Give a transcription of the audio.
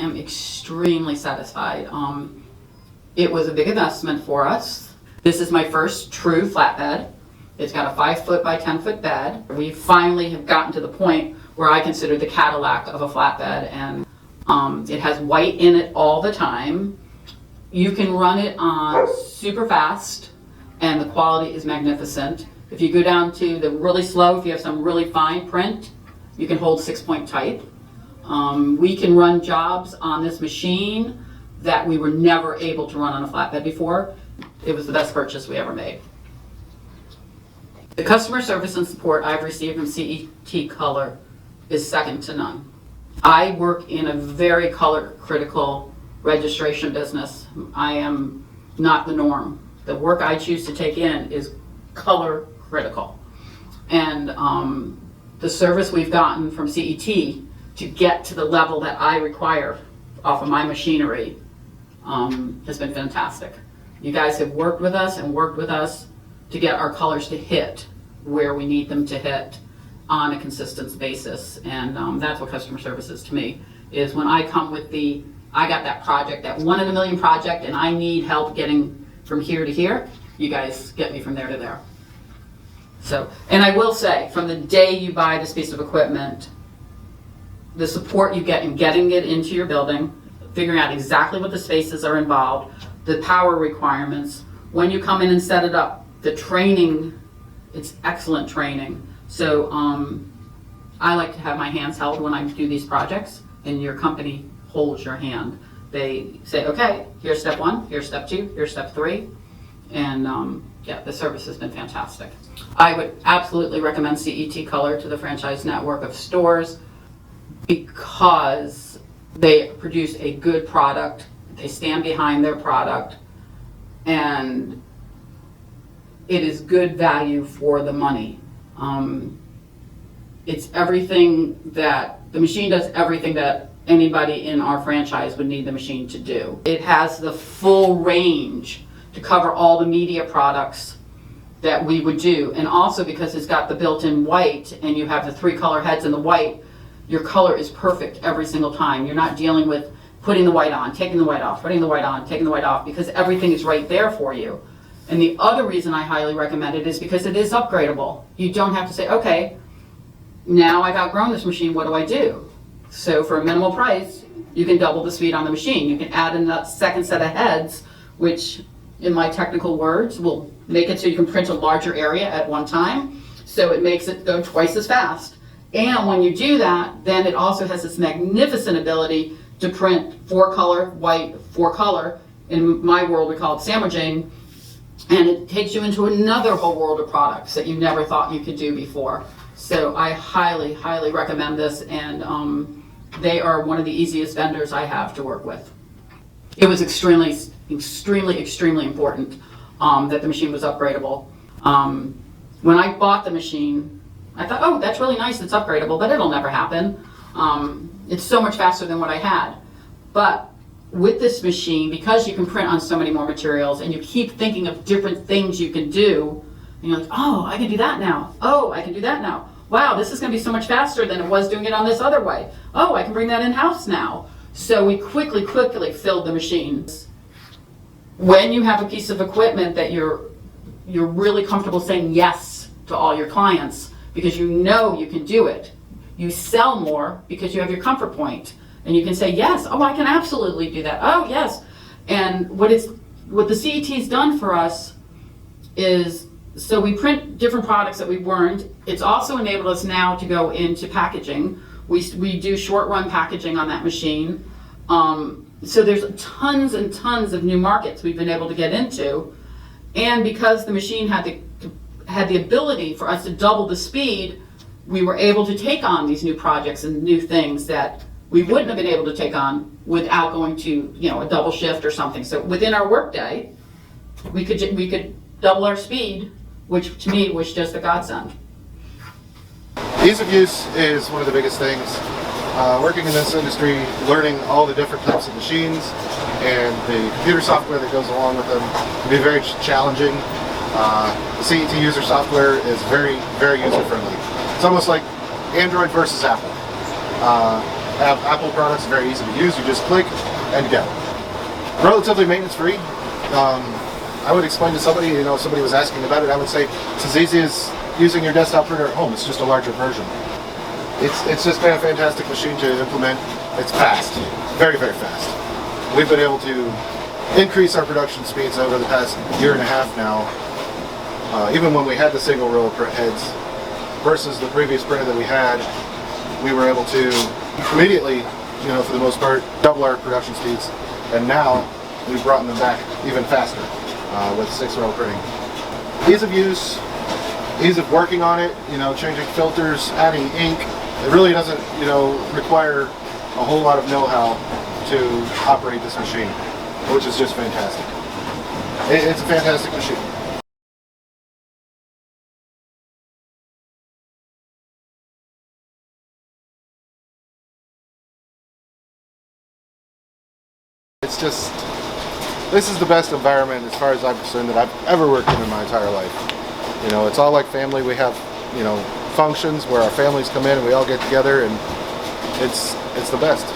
am extremely satisfied. It was a big investment for us. This is my first true flatbed. It's got a 5 foot by 10 foot bed. We finally have gotten to the point where I consider the Cadillac of a flatbed, and it has white in it all the time. You can run it on super fast and the quality is magnificent. If you go down to the really slow, if you have some really fine print, you can hold 6-point type. We can run jobs on this machine that we were never able to run on a flatbed before. It was the best purchase we ever made. The customer service and support I've received from CET Color is second to none. I work in a very color critical registration business. I am not the norm. The work I choose to take in is color critical. And the service we've gotten from CET to get to the level that I require off of my machinery has been fantastic. You guys have worked with us and worked with us to get our colors to hit where we need them to hit on a consistent basis. And that's what customer service is to me, is when I come with I got that project, that 1 in a million project, and I need help getting from here to here, you guys get me from there to there. So, and I will say, from the day you buy this piece of equipment, the support you get in getting it into your building, figuring out exactly what the spaces are involved, the power requirements, when you come in and set it up, the training, it's excellent training. So I like to have my hands held when I do these projects, and your company holds your hand. They say, okay, here's step 1, here's step 2, here's step 3, and yeah, the service has been fantastic. I would absolutely recommend CET Color to the franchise network of stores because they produce a good product, they stand behind their product, and it is good value for the money. It's everything that, the machine does everything that anybody in our franchise would need the machine to do. It has the full range to cover all the media products that we would do. And also because it's got the built-in white and you have the 3 color heads in the white, your color is perfect every single time. You're not dealing with putting the white on, taking the white off, putting the white on, taking the white off, because everything is right there for you. And the other reason I highly recommend it is because it is upgradable. You don't have to say, okay, now I've outgrown this machine, what do I do? So for a minimal price, you can double the speed on the machine. You can add in that second set of heads, which in my technical words will make it so you can print a larger area at one time. So it makes it go twice as fast. And when you do that, then it also has this magnificent ability to print 4 color, white, 4 color. In my world, we call it sandwiching. And it takes you into another whole world of products that you never thought you could do before. So I highly, highly recommend this, and they are one of the easiest vendors I have to work with. It was extremely, extremely important that the machine was upgradable. When I bought the machine, I thought, oh, that's really nice, it's upgradable, but it'll never happen. It's so much faster than what I had. But with this machine, because you can print on so many more materials and you keep thinking of different things you can do, and you're like, oh, I can do that now. Oh, I can do that now. Wow, this is going to be so much faster than it was doing it on this other way. Oh, I can bring that in-house now. So we quickly filled the machines. When you have a piece of equipment that you're really comfortable saying yes to all your clients because you know you can do it, you sell more because you have your comfort point. And you can say, yes, oh, I can absolutely do that. Oh, yes. And what the CET's done for us is, so we print different products that we weren't. It's also enabled us now to go into packaging. We do short run packaging on that machine. So there's tons and tons of new markets we've been able to get into. And because the machine had the ability for us to double the speed, we were able to take on these new projects and new things that we wouldn't have been able to take on without going to, a double shift or something. So within our workday, we could double our speed, which to me was just a godsend. Ease of use is one of the biggest things. Working in this industry, learning all the different types of machines and the computer software that goes along with them can be very challenging. The CET user software is very, very user friendly. It's almost like Android versus Apple. Apple products are very easy to use. You just click and go. Relatively maintenance free. I would explain to somebody, somebody was asking about it, I would say it's as easy as using your desktop printer at home. It's just a larger version. It's just been a fantastic machine to implement. It's fast, very, very fast. We've been able to increase our production speeds over the past year and a half now. Even when we had the single row of print heads versus the previous printer that we had, we were able to immediately, for the most part, double our production speeds. And now we've brought them back even faster with 6-row printing. Ease of use, ease of working on it, changing filters, adding ink. It really doesn't, require a whole lot of know-how to operate this machine, which is just fantastic. It's a fantastic machine. It's just, this is the best environment as far as I'm concerned that I've ever worked in my entire life. It's all like family. We have, functions where our families come in and we all get together, and it's the best.